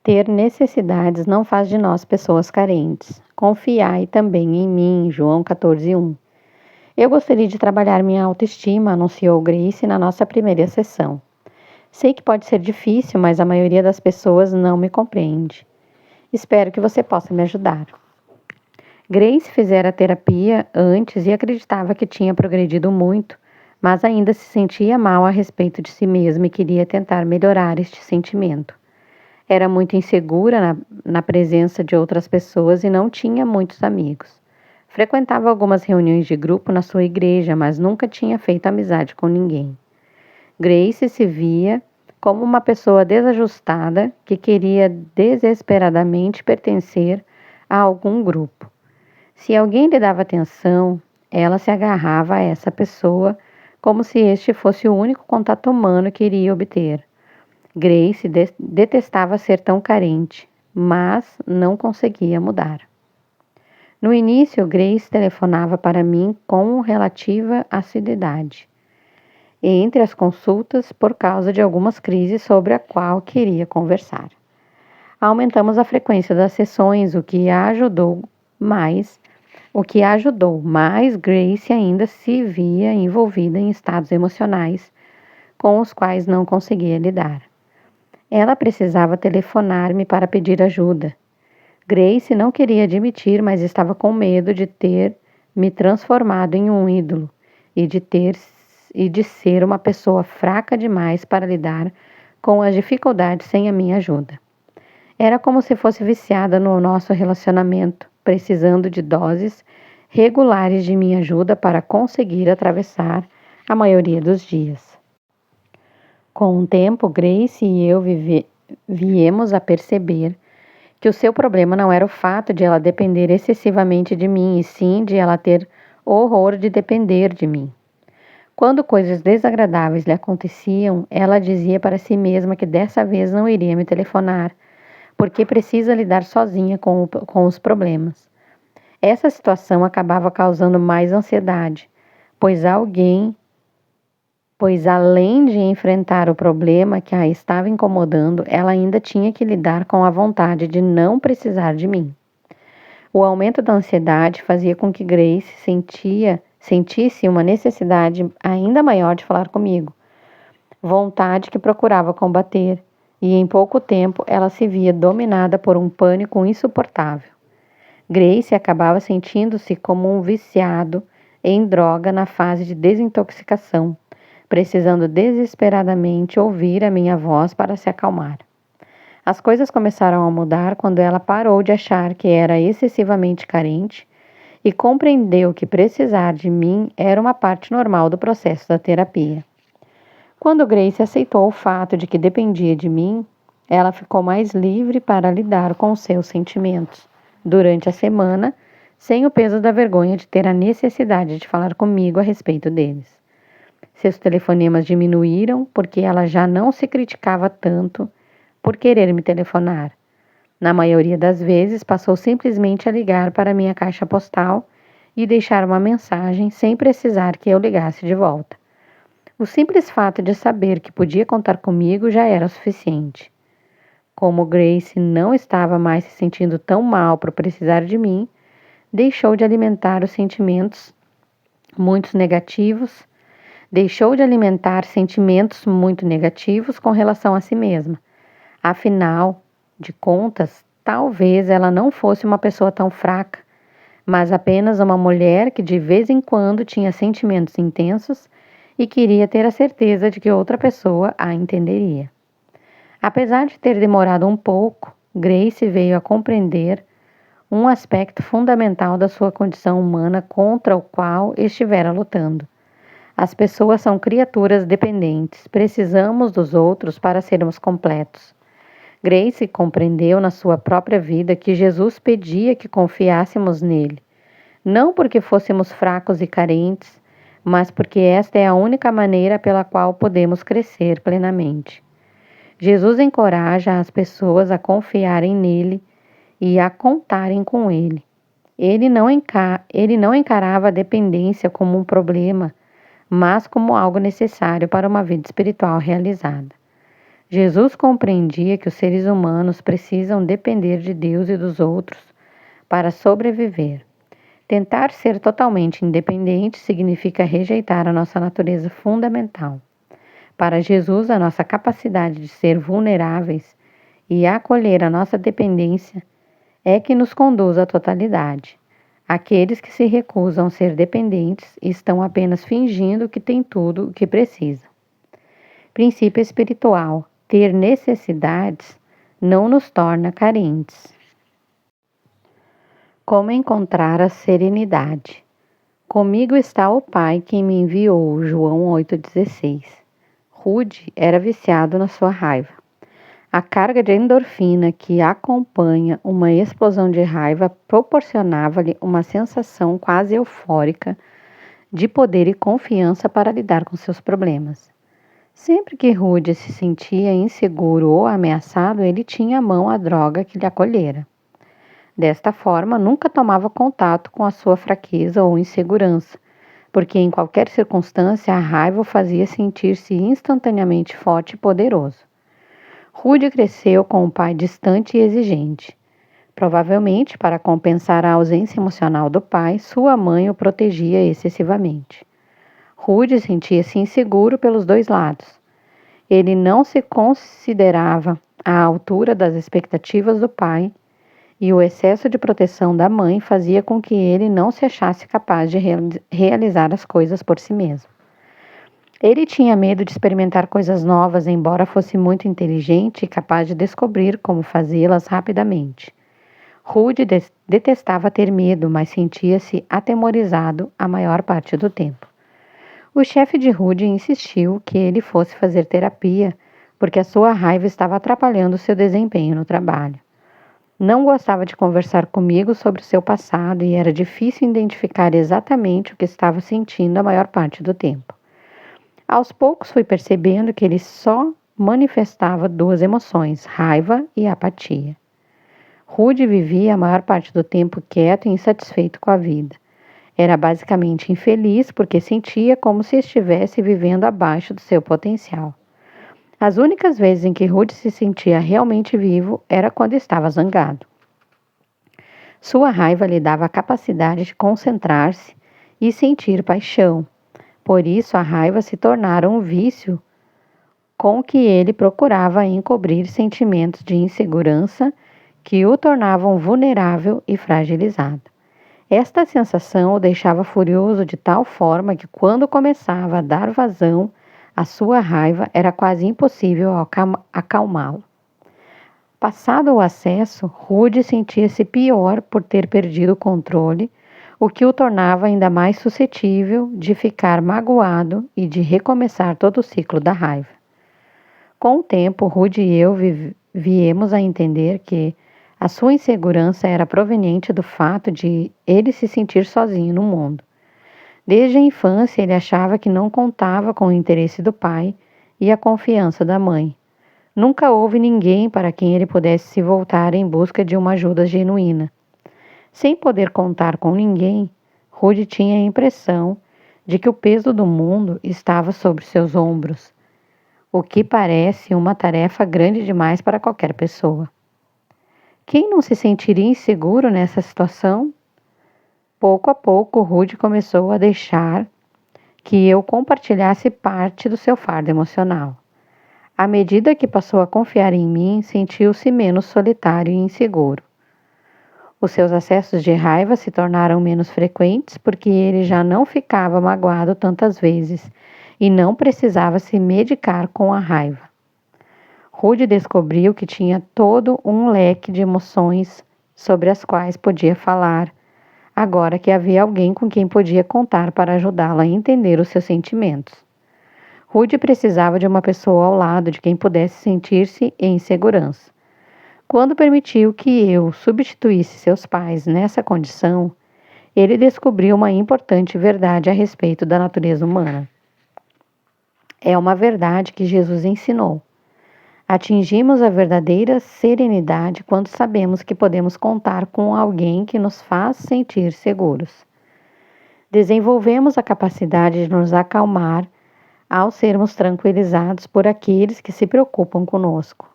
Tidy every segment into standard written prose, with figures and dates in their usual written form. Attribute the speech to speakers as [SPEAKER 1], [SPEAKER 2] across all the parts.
[SPEAKER 1] Ter necessidades não faz de nós pessoas carentes. Confiai também em mim, João 14:1. Eu gostaria de trabalhar minha autoestima, anunciou Grace na nossa primeira sessão. Sei que pode ser difícil, mas a maioria das pessoas não me compreende. Espero que você possa me ajudar. Grace fizera terapia antes e acreditava que tinha progredido muito, mas ainda se sentia mal a respeito de si mesma e queria tentar melhorar este sentimento. Era muito insegura na presença de outras pessoas e não tinha muitos amigos. Frequentava algumas reuniões de grupo na sua igreja, mas nunca tinha feito amizade com ninguém. Grace se via como uma pessoa desajustada que queria desesperadamente pertencer a algum grupo. Se alguém lhe dava atenção, ela se agarrava a essa pessoa como se este fosse o único contato humano que iria obter. Grace detestava ser tão carente, mas não conseguia mudar. No início, Grace telefonava para mim com relativa assiduidade, entre as consultas por causa de algumas crises sobre a qual queria conversar. Aumentamos a frequência das sessões, o que ajudou, mas Grace ainda se via envolvida em estados emocionais com os quais não conseguia lidar. Ela precisava telefonar-me para pedir ajuda. Grace não queria admitir, mas estava com medo de ter me transformado em um ídolo e de ser uma pessoa fraca demais para lidar com as dificuldades sem a minha ajuda. Era como se fosse viciada no nosso relacionamento, precisando de doses regulares de minha ajuda para conseguir atravessar a maioria dos dias. Com o tempo, Grace e eu viemos a perceber que o seu problema não era o fato de ela depender excessivamente de mim, e sim de ela ter horror de depender de mim. Quando coisas desagradáveis lhe aconteciam, ela dizia para si mesma que dessa vez não iria me telefonar, porque precisa lidar sozinha com os problemas. Essa situação acabava causando mais ansiedade, pois além de enfrentar o problema que a estava incomodando, ela ainda tinha que lidar com a vontade de não precisar de mim. O aumento da ansiedade fazia com que Grace sentisse uma necessidade ainda maior de falar comigo, vontade que procurava combater, e em pouco tempo ela se via dominada por um pânico insuportável. Grace acabava sentindo-se como um viciado em droga na fase de desintoxicação, precisando desesperadamente ouvir a minha voz para se acalmar. As coisas começaram a mudar quando ela parou de achar que era excessivamente carente e compreendeu que precisar de mim era uma parte normal do processo da terapia. Quando Grace aceitou o fato de que dependia de mim, ela ficou mais livre para lidar com os seus sentimentos durante a semana, sem o peso da vergonha de ter a necessidade de falar comigo a respeito deles. Seus telefonemas diminuíram porque ela já não se criticava tanto por querer me telefonar. Na maioria das vezes, passou simplesmente a ligar para minha caixa postal e deixar uma mensagem sem precisar que eu ligasse de volta. O simples fato de saber que podia contar comigo já era suficiente. Como Grace não estava mais se sentindo tão mal por precisar de mim, deixou de alimentar sentimentos muito negativos com relação a si mesma. Afinal de contas, talvez ela não fosse uma pessoa tão fraca, mas apenas uma mulher que de vez em quando tinha sentimentos intensos e queria ter a certeza de que outra pessoa a entenderia. Apesar de ter demorado um pouco, Grace veio a compreender um aspecto fundamental da sua condição humana contra o qual estivera lutando. As pessoas são criaturas dependentes, precisamos dos outros para sermos completos. Grace compreendeu na sua própria vida que Jesus pedia que confiássemos nele, não porque fôssemos fracos e carentes, mas porque esta é a única maneira pela qual podemos crescer plenamente. Jesus encoraja as pessoas a confiarem nele e a contarem com ele. Ele não encarava a dependência como um problema, mas como algo necessário para uma vida espiritual realizada. Jesus compreendia que os seres humanos precisam depender de Deus e dos outros para sobreviver. Tentar ser totalmente independente significa rejeitar a nossa natureza fundamental. Para Jesus, a nossa capacidade de ser vulneráveis e acolher a nossa dependência é que nos conduz à totalidade. Aqueles que se recusam a ser dependentes estão apenas fingindo que têm tudo o que precisam. Princípio espiritual: ter necessidades não nos torna carentes. Como encontrar a serenidade? Comigo está o Pai que me enviou, João 8,16. Rude era viciado na sua raiva. A carga de endorfina que acompanha uma explosão de raiva proporcionava-lhe uma sensação quase eufórica de poder e confiança para lidar com seus problemas. Sempre que Rude se sentia inseguro ou ameaçado, ele tinha à mão a droga que lhe acolhera. Desta forma, nunca tomava contato com a sua fraqueza ou insegurança, porque em qualquer circunstância a raiva o fazia sentir-se instantaneamente forte e poderoso. Rude cresceu com um pai distante e exigente. Provavelmente, para compensar a ausência emocional do pai, sua mãe o protegia excessivamente. Rude sentia-se inseguro pelos dois lados. Ele não se considerava à altura das expectativas do pai, e o excesso de proteção da mãe fazia com que ele não se achasse capaz de realizar as coisas por si mesmo. Ele tinha medo de experimentar coisas novas, embora fosse muito inteligente e capaz de descobrir como fazê-las rapidamente. Rude detestava ter medo, mas sentia-se atemorizado a maior parte do tempo. O chefe de Rude insistiu que ele fosse fazer terapia, porque a sua raiva estava atrapalhando seu desempenho no trabalho. Não gostava de conversar comigo sobre seu passado e era difícil identificar exatamente o que estava sentindo a maior parte do tempo. Aos poucos fui percebendo que ele só manifestava duas emoções, raiva e apatia. Rude vivia a maior parte do tempo quieto e insatisfeito com a vida. Era basicamente infeliz porque sentia como se estivesse vivendo abaixo do seu potencial. As únicas vezes em que Rude se sentia realmente vivo era quando estava zangado. Sua raiva lhe dava a capacidade de concentrar-se e sentir paixão. Por isso, a raiva se tornara um vício com que ele procurava encobrir sentimentos de insegurança que o tornavam vulnerável e fragilizado. Esta sensação o deixava furioso de tal forma que, quando começava a dar vazão à sua raiva, era quase impossível acalmá-lo. Passado o acesso, Rude sentia-se pior por ter perdido o controle, o que o tornava ainda mais suscetível de ficar magoado e de recomeçar todo o ciclo da raiva. Com o tempo, Rude e eu viemos a entender que a sua insegurança era proveniente do fato de ele se sentir sozinho no mundo. Desde a infância, ele achava que não contava com o interesse do pai e a confiança da mãe. Nunca houve ninguém para quem ele pudesse se voltar em busca de uma ajuda genuína. Sem poder contar com ninguém, Rude tinha a impressão de que o peso do mundo estava sobre seus ombros, o que parece uma tarefa grande demais para qualquer pessoa. Quem não se sentiria inseguro nessa situação? Pouco a pouco, Rude começou a deixar que eu compartilhasse parte do seu fardo emocional. À medida que passou a confiar em mim, sentiu-se menos solitário e inseguro. Os seus acessos de raiva se tornaram menos frequentes porque ele já não ficava magoado tantas vezes e não precisava se medicar com a raiva. Rude descobriu que tinha todo um leque de emoções sobre as quais podia falar, agora que havia alguém com quem podia contar para ajudá-lo a entender os seus sentimentos. Rude precisava de uma pessoa ao lado de quem pudesse sentir-se em segurança. Quando permitiu que eu substituísse seus pais nessa condição, ele descobriu uma importante verdade a respeito da natureza humana. É uma verdade que Jesus ensinou. Atingimos a verdadeira serenidade quando sabemos que podemos contar com alguém que nos faz sentir seguros. Desenvolvemos a capacidade de nos acalmar ao sermos tranquilizados por aqueles que se preocupam conosco.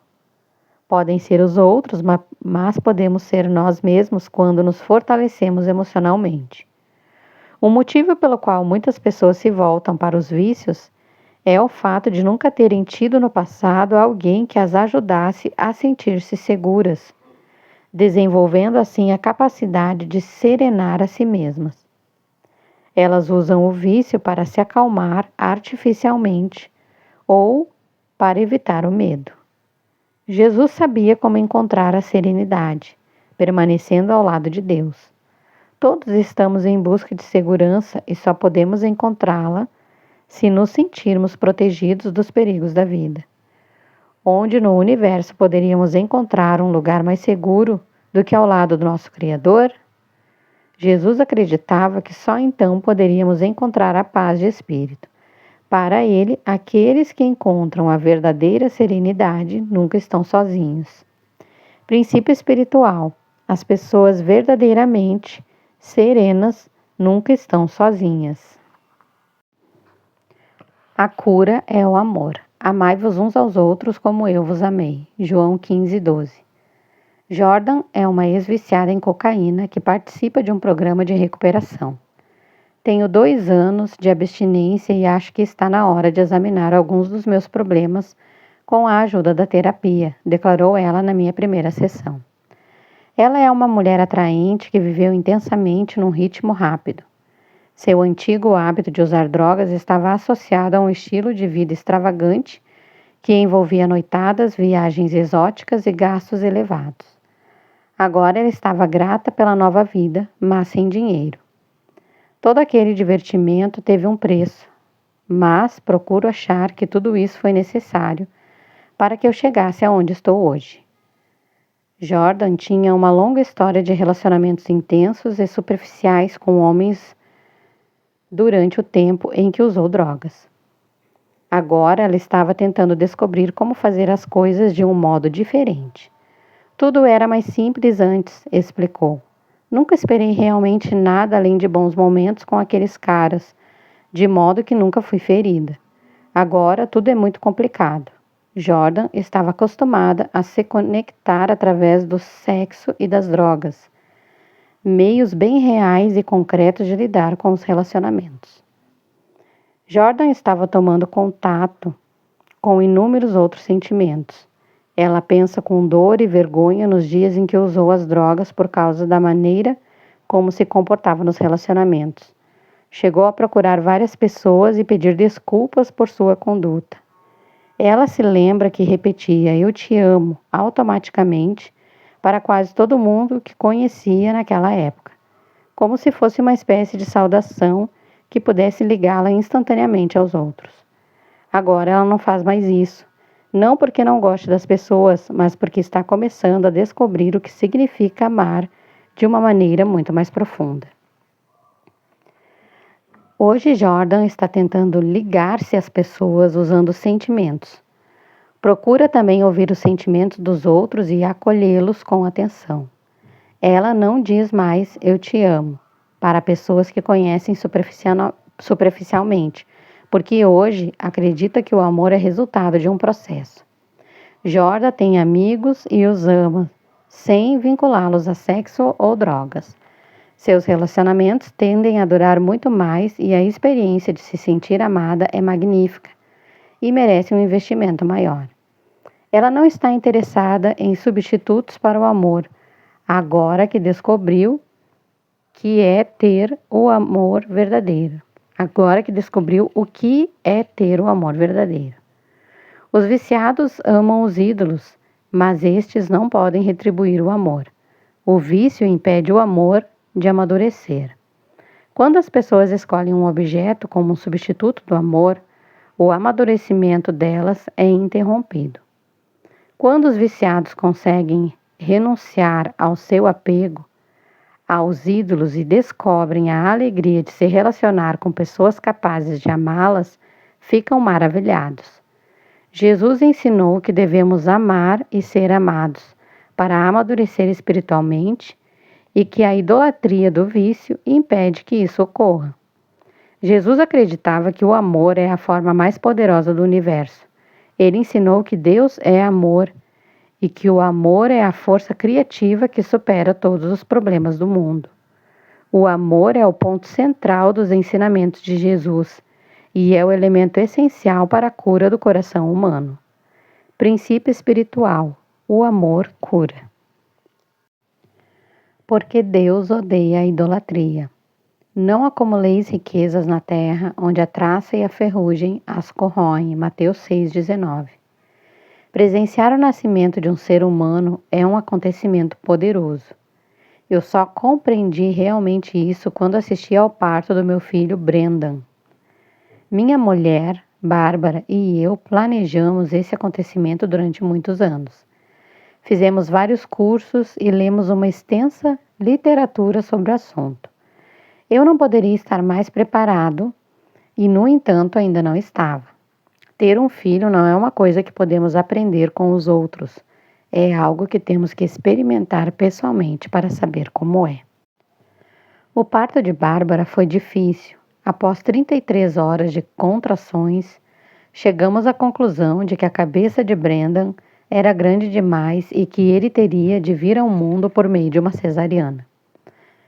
[SPEAKER 1] Podem ser os outros, mas podemos ser nós mesmos quando nos fortalecemos emocionalmente. O motivo pelo qual muitas pessoas se voltam para os vícios é o fato de nunca terem tido no passado alguém que as ajudasse a sentir-se seguras, desenvolvendo assim a capacidade de serenar a si mesmas. Elas usam o vício para se acalmar artificialmente ou para evitar o medo. Jesus sabia como encontrar a serenidade, permanecendo ao lado de Deus. Todos estamos em busca de segurança e só podemos encontrá-la se nos sentirmos protegidos dos perigos da vida. Onde no universo poderíamos encontrar um lugar mais seguro do que ao lado do nosso Criador? Jesus acreditava que só então poderíamos encontrar a paz de espírito. Para ele, aqueles que encontram a verdadeira serenidade nunca estão sozinhos. Princípio espiritual: as pessoas verdadeiramente serenas nunca estão sozinhas. A cura é o amor. Amai-vos uns aos outros como eu vos amei. João 15:12. Jordan é uma ex-viciada em cocaína que participa de um programa de recuperação. Tenho 2 anos de abstinência e acho que está na hora de examinar alguns dos meus problemas com a ajuda da terapia, declarou ela na minha primeira sessão. Ela é uma mulher atraente que viveu intensamente num ritmo rápido. Seu antigo hábito de usar drogas estava associado a um estilo de vida extravagante que envolvia noitadas, viagens exóticas e gastos elevados. Agora ela estava grata pela nova vida, mas sem dinheiro. Todo aquele divertimento teve um preço, mas procuro achar que tudo isso foi necessário para que eu chegasse aonde estou hoje. Jordan tinha uma longa história de relacionamentos intensos e superficiais com homens durante o tempo em que usou drogas. Agora ela estava tentando descobrir como fazer as coisas de um modo diferente. Tudo era mais simples antes, explicou. Nunca esperei realmente nada além de bons momentos com aqueles caras, de modo que nunca fui ferida. Agora tudo é muito complicado. Jordan estava acostumada a se conectar através do sexo e das drogas, meios bem reais e concretos de lidar com os relacionamentos. Jordan estava tomando contato com inúmeros outros sentimentos. Ela pensa com dor e vergonha nos dias em que usou as drogas por causa da maneira como se comportava nos relacionamentos. Chegou a procurar várias pessoas e pedir desculpas por sua conduta. Ela se lembra que repetia "eu te amo" automaticamente para quase todo mundo que conhecia naquela época, como se fosse uma espécie de saudação que pudesse ligá-la instantaneamente aos outros. Agora ela não faz mais isso, não porque não goste das pessoas, mas porque está começando a descobrir o que significa amar de uma maneira muito mais profunda. Hoje Jordan está tentando ligar-se às pessoas usando sentimentos. Procura também ouvir os sentimentos dos outros e acolhê-los com atenção. Ela não diz mais "eu te amo" para pessoas que conhecem superficialmente, porque hoje acredita que o amor é resultado de um processo. Jordan tem amigos e os ama, sem vinculá-los a sexo ou drogas. Seus relacionamentos tendem a durar muito mais e a experiência de se sentir amada é magnífica e merece um investimento maior. Ela não está interessada em substitutos para o amor, agora que descobriu que é ter o amor verdadeiro. Agora que descobriu o que é ter o amor verdadeiro. Os viciados amam os ídolos, mas estes não podem retribuir o amor. O vício impede o amor de amadurecer. Quando as pessoas escolhem um objeto como um substituto do amor, o amadurecimento delas é interrompido. Quando os viciados conseguem renunciar ao seu apego aos ídolos e descobrem a alegria de se relacionar com pessoas capazes de amá-las, ficam maravilhados. Jesus ensinou que devemos amar e ser amados para amadurecer espiritualmente e que a idolatria do vício impede que isso ocorra. Jesus acreditava que o amor é a forma mais poderosa do universo. Ele ensinou que Deus é amor e que o amor é a força criativa que supera todos os problemas do mundo. O amor é o ponto central dos ensinamentos de Jesus e é o elemento essencial para a cura do coração humano. Princípio espiritual: o amor cura. Porque Deus odeia a idolatria. Não acumuleis riquezas na terra, onde a traça e a ferrugem as corroem. Mateus 6,19. Presenciar o nascimento de um ser humano é um acontecimento poderoso. Eu só compreendi realmente isso quando assisti ao parto do meu filho Brendan. Minha mulher, Bárbara, e eu planejamos esse acontecimento durante muitos anos. Fizemos vários cursos e lemos uma extensa literatura sobre o assunto. Eu não poderia estar mais preparado e, no entanto, ainda não estava. Ter um filho não é uma coisa que podemos aprender com os outros. É algo que temos que experimentar pessoalmente para saber como é. O parto de Bárbara foi difícil. Após 33 horas de contrações, chegamos à conclusão de que a cabeça de Brendan era grande demais e que ele teria de vir ao mundo por meio de uma cesariana.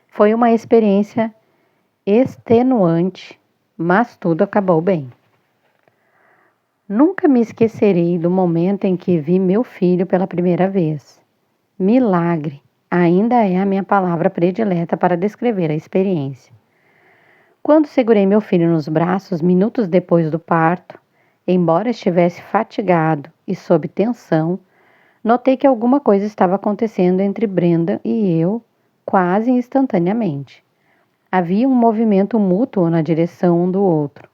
[SPEAKER 1] Foi uma experiência extenuante, mas tudo acabou bem. Nunca me esquecerei do momento em que vi meu filho pela primeira vez. Milagre ainda é a minha palavra predileta para descrever a experiência. Quando segurei meu filho nos braços minutos depois do parto, embora estivesse fatigado e sob tensão, notei que alguma coisa estava acontecendo entre Brenda e eu quase instantaneamente. Havia um movimento mútuo na direção um do outro.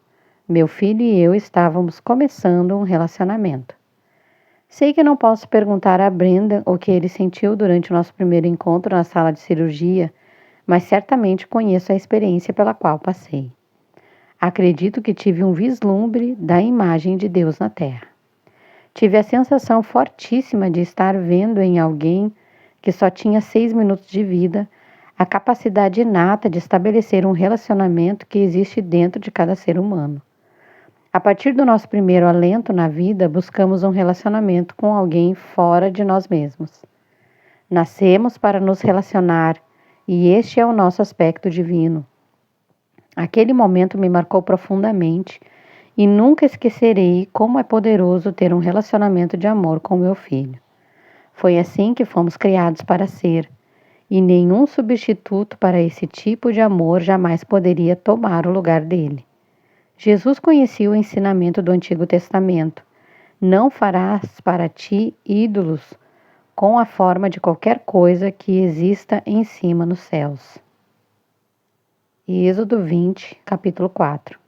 [SPEAKER 1] Meu filho e eu estávamos começando um relacionamento. Sei que não posso perguntar a Brenda o que ele sentiu durante o nosso primeiro encontro na sala de cirurgia, mas certamente conheço a experiência pela qual passei. Acredito que tive um vislumbre da imagem de Deus na Terra. Tive a sensação fortíssima de estar vendo em alguém que só tinha 6 minutos de vida a capacidade inata de estabelecer um relacionamento que existe dentro de cada ser humano. A partir do nosso primeiro alento na vida, buscamos um relacionamento com alguém fora de nós mesmos. Nascemos para nos relacionar e este é o nosso aspecto divino. Aquele momento me marcou profundamente e nunca esquecerei como é poderoso ter um relacionamento de amor com meu filho. Foi assim que fomos criados para ser, e nenhum substituto para esse tipo de amor jamais poderia tomar o lugar dele. Jesus conhecia o ensinamento do Antigo Testamento. Não farás para ti ídolos com a forma de qualquer coisa que exista em cima nos céus. Êxodo 20, capítulo 4.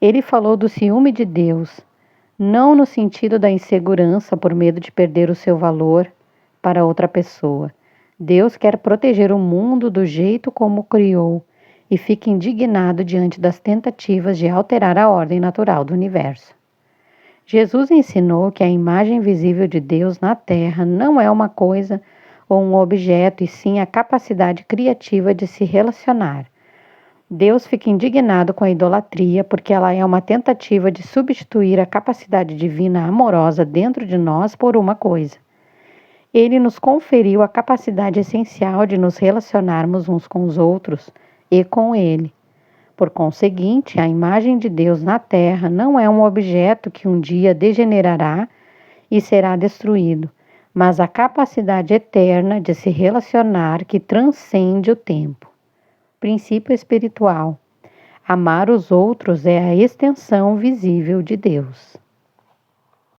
[SPEAKER 1] Ele falou do ciúme de Deus, não no sentido da insegurança por medo de perder o seu valor para outra pessoa. Deus quer proteger o mundo do jeito como o criou e fica indignado diante das tentativas de alterar a ordem natural do universo. Jesus ensinou que a imagem visível de Deus na Terra não é uma coisa ou um objeto, e sim a capacidade criativa de se relacionar. Deus fica indignado com a idolatria porque ela é uma tentativa de substituir a capacidade divina amorosa dentro de nós por uma coisa. Ele nos conferiu a capacidade essencial de nos relacionarmos uns com os outros e com Ele. Por conseguinte, a imagem de Deus na Terra não é um objeto que um dia degenerará e será destruído, mas a capacidade eterna de se relacionar que transcende o tempo. Princípio espiritual: amar os outros é a extensão visível de Deus.